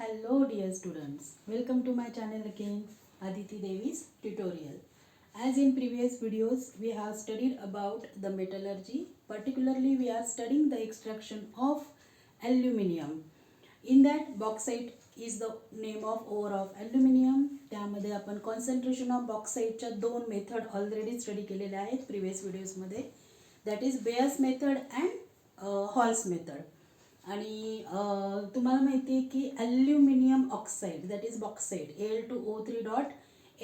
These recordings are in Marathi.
Hello dear students, welcome to my channel again, Aditi Devi's tutorial. As in previous videos we have studied about the metallurgy, particularly we are studying the extraction of aluminium. In that bauxite is the name of ore of aluminium. त्यामध्ये आपण concentration of bauxite च्या दोन मेथड ऑलरेडी स्टडी केलेल्या आहेत प्रीवियस व्हिडिओज मध्ये. That is bears method and halls method. आणि तुम्हाला माहिती आहे की aluminium oxide that is बॉक्साईड Al2O3 dot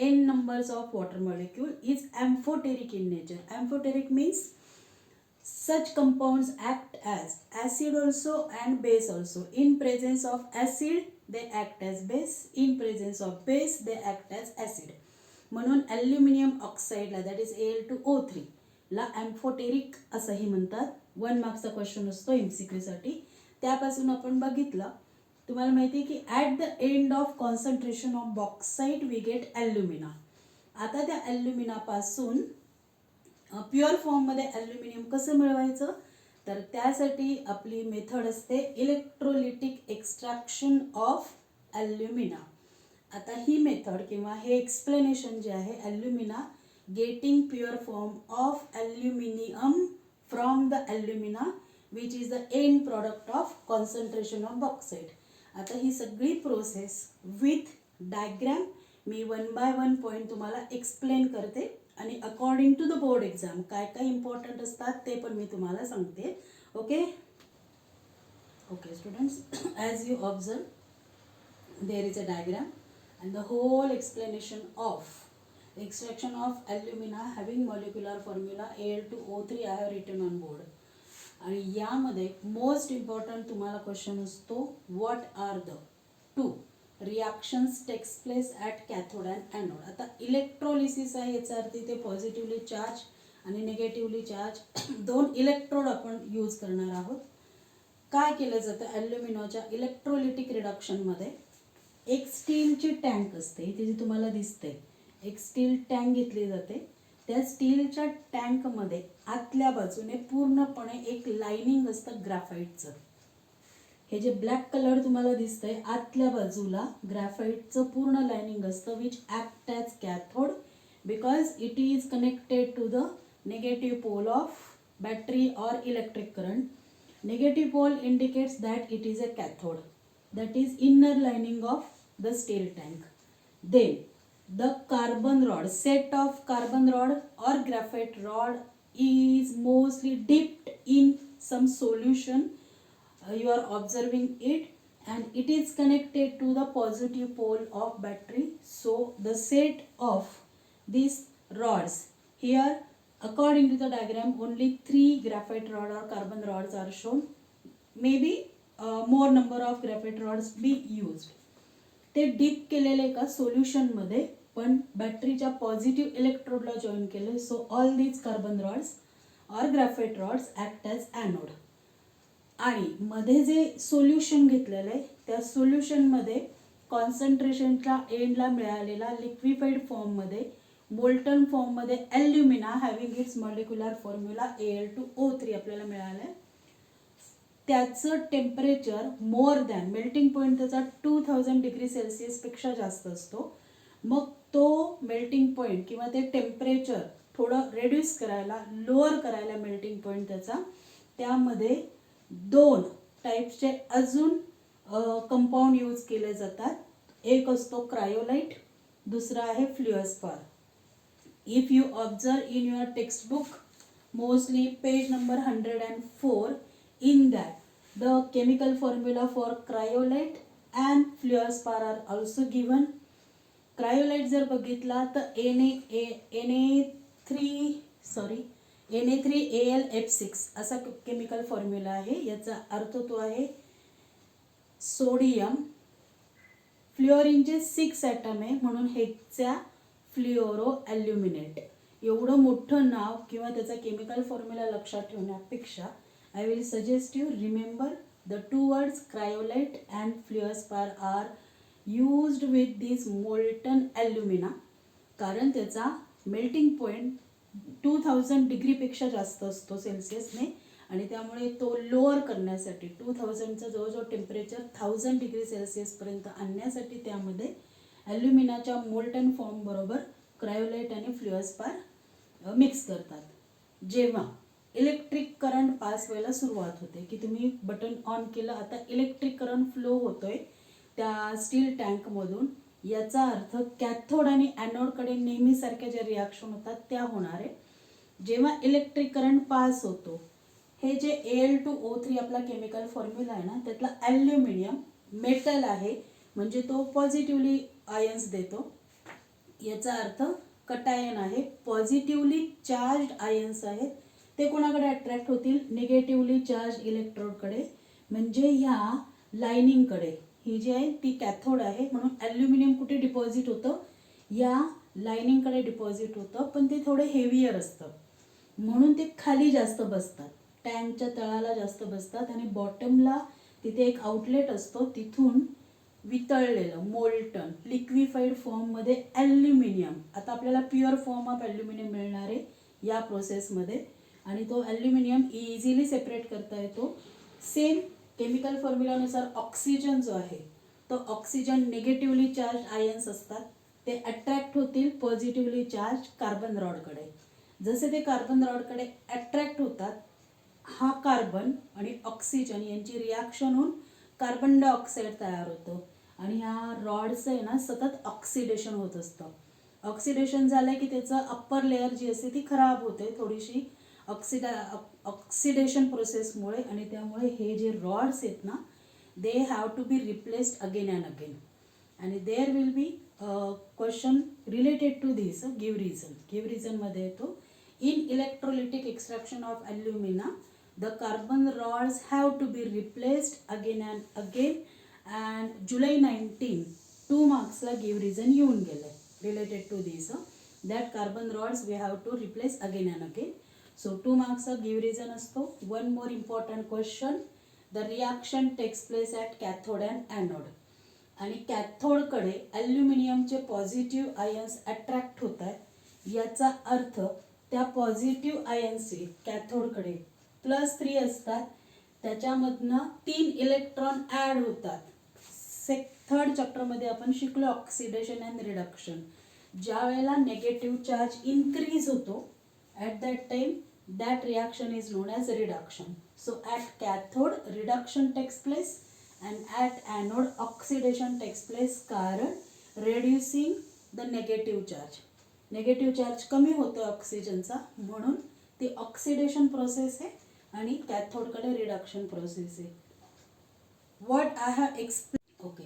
n numbers of water molecule is amphoteric in nature. Amphoteric means such compounds act as acid also and base also. In presence of acid they act as base, in presence of base they act as acid. म्हणून ॲल्युमिनियम ऑक्साईडला दॅट इज Al2O3 ला ॲम्फोटेरिक असंही म्हणतात. 1 मार्क्सचा क्वेश्चन असतो MCQ साठी. त्यापासून आपण बघितलं, तुम्हाला माहिती आहे की at the end of concentration of bauxite we get alumina. आता त्या ॲल्युमिनापासून प्युअर फॉर्ममध्ये ॲल्युमिनियम कसं मिळवायचं, तर त्यासाठी आपली मेथड असते इलेक्ट्रोलिटिक एक्स्ट्रॅक्शन ऑफ ॲल्युमिना. आता ही मेथड किंवा हे एक्सप्लेनेशन जे आहे alumina getting pure form of aluminium from the alumina which is the end product of concentration of bauxite. आता ही सगळी प्रोसेस विथ डायग्रॅम मी 1 by 1 पॉईंट तुम्हाला एक्सप्लेन करते आणि according to the board exam काय काय इम्पॉर्टंट असतात ते पण मी तुम्हाला सांगते. Okay okay students, as you observe there is a diagram and the whole explanation of extraction of alumina having molecular formula Al2O3 I have written on board. आणि यामध्ये मोस्ट इम्पॉर्टंट तुम्हाला क्वेश्चन असतो what are the two reactions takes place at cathode and anode. आता इलेक्ट्रोलिसिस आहे, याचा अर्थ इथे पॉझिटिव्हली चार्ज आणि निगेटिव्हली चार्ज दोन इलेक्ट्रोड आपण यूज करणार आहोत. काय केलं जातं ॲल्युमिनोच्या इलेक्ट्रोलिटिक रिडक्शनमध्ये, एक स्टीलची टँक असते इथे जी तुम्हाला दिसते, एक स्टील टँक घेतली जाते. त्या स्टीलच्या टँकमध्ये आतल्या बाजूने पूर्णपणे एक लाइनिंग असतं ग्राफाईटचं. हे जे ब्लॅक कलर तुम्हाला दिसतंय आतल्या बाजूला ग्राफाईटचं पूर्ण लाइनिंग असतं which act as cathode because it is connected to the negative pole of battery or electric current. Negative pole indicates that it is a cathode, that is inner lining of the steel tank. Then the carbon rod, set of carbon rod or graphite rod is mostly dipped in some solution. You are observing it and it is connected to the positive pole of battery. So the set of these rods here, according to the diagram, only 3 graphite rod or carbon rods are shown. Maybe more number of graphite rods be used. ते डीप केलेले एका सोल्युशनमध्ये पण बॅटरीच्या पॉझिटिव्ह इलेक्ट्रोडला जॉईन केले. So all these carbon rods or graphite rods act as anode. आणि मध्ये जे सोल्युशन घेतलेलं आहे त्या सोल्युशनमध्ये कॉन्सन्ट्रेशनच्या एंडला मिळालेला लिक्विफाईड फॉर्ममध्ये मोल्टन फॉर्ममध्ये ॲल्युमिना having it's molecular formula Al2O3 आपल्याला मिळालं आहे. त्याचं temperature more than melting point त्याचा 2000 डिग्री सेल्सिअसपेक्षा जास्त असतो. मग तो मेल्टिंग पॉईंट किंवा ते टेम्परेचर थोडं रेड्यूस करायला, लोअर करायला मेल्टिंग पॉईंट त्याचा, त्यामध्ये 2 टाईप्सचे अजून कंपाऊंड यूज केले जातात. एक असतो क्रायोलाइट, दुसरा आहे fluorspar. If you observe in your textbook mostly page number 104, in that the chemical formula for cryolite and fluorspar are also given. Cryolite जर बघितला तर Na3Al असा केमिकल फॉर्म्युला आहे. याचा अर्थ तो आहे सोडियम, फ्लोरीनचे 6 ॲटम आहे म्हणून हेक्सा फ्लोरो ॲल्युमिनेट. एवढं मोठं नाव किंवा त्याचा केमिकल फॉर्म्युला लक्षात ठेवण्यापेक्षा I will suggest you remember the 2 words cryolite and fluorspar are used with this molten alumina. कारण त्याचा मेल्टिंग पॉईंट 2000 डिग्रीपेक्षा जास्त असतो सेल्सिअसने आणि त्यामुळे तो लोअर करण्यासाठी 2000चं जवळजवळ टेम्परेचर 1000 डिग्री सेल्सिअसपर्यंत आणण्यासाठी त्यामध्ये ॲल्युमिनाच्या मोल्टन फॉर्म बरोबर क्रायोलाइट आणि फ्लुअरस्पार मिक्स करतात. जेव्हा इलेक्ट्रिक करंट पास व्हायला सुरुवात होते की तुम्ही बटन ऑन केलं, आता इलेक्ट्रिक करंट फ्लो होतोय त्या स्टील टँकमधून, याचा अर्थ कॅथोड आणि ॲनोडकडे नेहमीसारख्या ज्या रिॲक्शन होतात त्या होणार आहे. जेव्हा इलेक्ट्रिक करंट पास होतो, हे जे Al2O3 आपला केमिकल फॉर्म्युला आहे ना, त्यातला ॲल्युमिनियम मेटल आहे म्हणजे तो पॉझिटिव्हली आयन्स देतो. याचा अर्थ कटायन आहे, पॉझिटिव्हली चार्ज आयन्स आहेत, ते कोणाकडे अट्रॅक्ट होतील, निगेटिव्हली चार्ज इलेक्ट्रोडकडे, म्हणजे ह्या लाइनिंगकडे. ही जी आहे ती कॅथोड आहे, म्हणून ॲल्युमिनियम कुठे डिपॉझिट होतं, या लाइनिंगकडे डिपॉझिट होतं, पण ते थोडे हेवियर असतं म्हणून ते खाली जास्त बसतात, टँकच्या तळाला जास्त बसतात आणि बॉटमला तिथे एक आउटलेट असतो, तिथून वितळलेलं मोल्टन लिक्विफाईड फॉर्ममध्ये ॲल्युमिनियम, आता आपल्याला प्युअर फॉर्म ऑफ ॲल्युमिनियम मिळणार आहे या प्रोसेसमध्ये आणि तो ॲल्युमिनियम इझिली सेपरेट करता येतो. सेम केमिकल फॉर्म्युलानुसार ऑक्सिजन जो आहे तो ऑक्सिजन निगेटिव्हली चार्ज आयन्स असतात, ते अट्रॅक्ट होतील पॉझिटिव्हली चार्ज कार्बन रॉडकडे. जसे ते कार्बन रॉडकडे अट्रॅक्ट होतात, हा कार्बन आणि ऑक्सिजन यांची रिॲक्शन होऊन कार्बन डायऑक्साईड तयार होतं आणि ह्या रॉडचं आहे ना सतत ऑक्सिडेशन होत असतं. ऑक्सिडेशन झालं की त्याचं अप्पर लेअर जी असते ती खराब होते थोडीशी ऑक्सिडेशन प्रोसेसमुळे, आणि त्यामुळे हे जे रॉड्स आहेत ना they have to be replaced again and again. आणि there will be question related to this. Give रिझनमध्ये येतो. In electrolytic extraction of alumina the carbon rods have to be replaced again and again, and July 19 2 marksला give reason येऊन गेले related to this that carbon rods we have to replace again and again. So 2 marksचा give reason असतो. One more important question, the reaction takes place at cathode and anode. आणि कॅथोडकडे ॲल्युमिनियमचे पॉझिटिव्ह आयन्स अट्रॅक्ट होत आहेत, याचा अर्थ त्या पॉझिटिव्ह आयन्सचे कॅथोडकडे +3 असतात, त्याच्यामधनं 3 इलेक्ट्रॉन ॲड होतात. थर्ड चॅप्टरमध्ये आपण शिकलो ऑक्सिडेशन अँड रिडक्शन. ज्या वेळेला नेगेटिव्ह चार्ज इन्क्रीज होतो at that time that reaction is known as reduction. So at cathode reduction takes place and at anode oxidation takes place, कारण reducing the negative charge. Negative charge कमी होतो ऑक्सिजनचा म्हणून ती ऑक्सिडेशन प्रोसेस आहे आणि कॅथोडकडे रिडक्शन प्रोसेस आहे. What I have explain. Okay,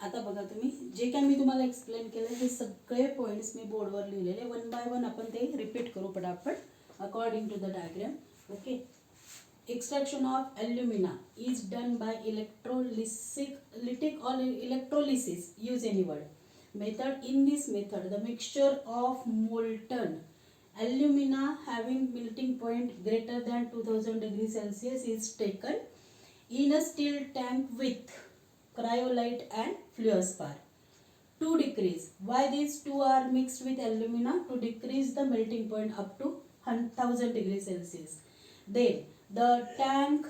आता बघा तुम्ही जे काय मी तुम्हाला एक्सप्लेन केलं हे सगळे पॉईंट्स मी बोर्डवर लिहिलेले, 1 बाय 1 आपण ते रिपीट करू पटापट according to the diagram. Okay, extraction of alumina is done by electrolytic or electrolysis, use any word, method. In this method the mixture of molten alumina having melting point greater than 2000 degrees Celsius is taken in a steel tank with cryolite and fluorspar to decrease. Why these two are mixed with alumina? To decrease the melting point up to 1000 degrees Celsius. Then the tank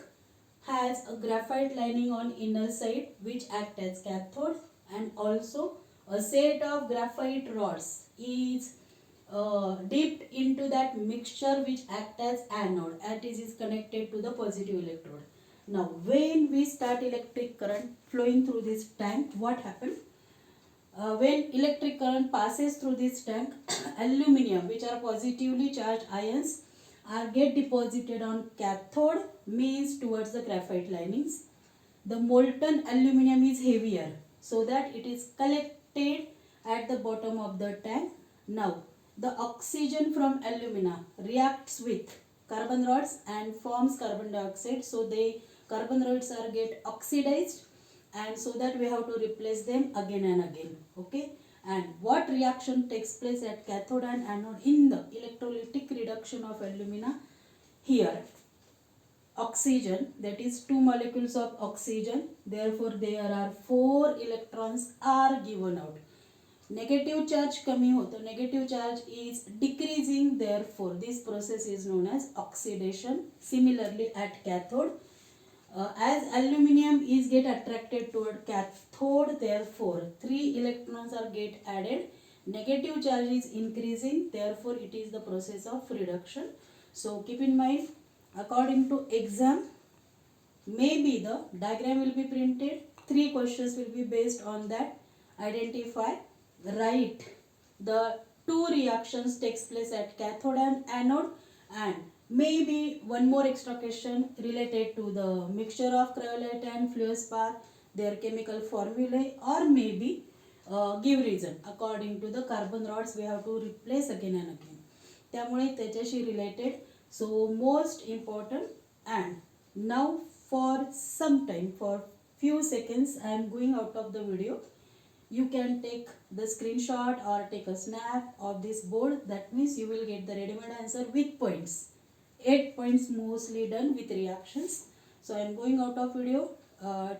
has a graphite lining on inner side which act as cathode, and also a set of graphite rods is dipped into that mixture which act as anode, and it is connected to the positive electrode. Now when we start electric current flowing through this tank, what happens? When electric current passes through this tank, aluminum which are positively charged ions are get deposited on cathode, means towards the graphite linings. The molten aluminum is heavier, so that it is collected at the bottom of the tank. Now the oxygen from alumina reacts with carbon rods and forms carbon dioxide, so the carbon rods are get oxidized, and so that we have to replace them again and again. Okay, and what reaction takes place at cathode and anode in the electrolytic reduction of alumina? Here oxygen, that is 2 molecules of oxygen, therefore there are 4 electrons are given out. negative charge कमी होतं, negative charge is decreasing, therefore this process is known as oxidation. Similarly at cathode, as aluminum is get attracted toward cathode, therefore 3 electrons are get added, negative charge is increasing, therefore it is the process of reduction. So keep in mind, according to exam, maybe the diagram will be printed, 3 questions will be based on that. Identify, write the 2 reactions takes place at cathode and anode, and maybe one more extra question related to the mixture of cryolite and fluorspar, their chemical formulae, or maybe give reason. According to the carbon rods we have to replace again and again, त्यामुळे त्याच्याशी related. So most important. And now for some time, for few seconds I am going out of the video, you can take the screenshot or take a snap of this board. That means you will get the ready-made answer with points. 8 points mostly done with reactions. So I am going out of video.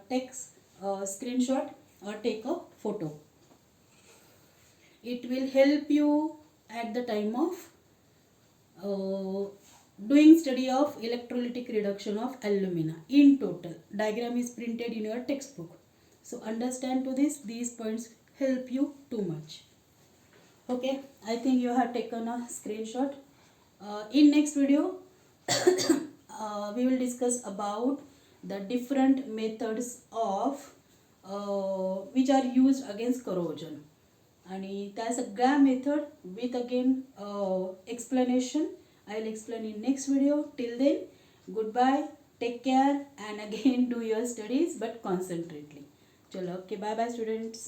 Take a screenshot or take a photo. It will help you at the time of doing study of electrolytic reduction of alumina in total. Diagram is printed in your textbook. So understand to this, these points help you too much. Okay, I think you have taken a screenshot. In next video we will discuss about the different methods of which are used against corrosion, आणि त्या सगळ्या method with again explanation I'll explain in next video. Till then, goodbye, take care, and again do your studies but concentrately. Chalo, okay, bye bye students.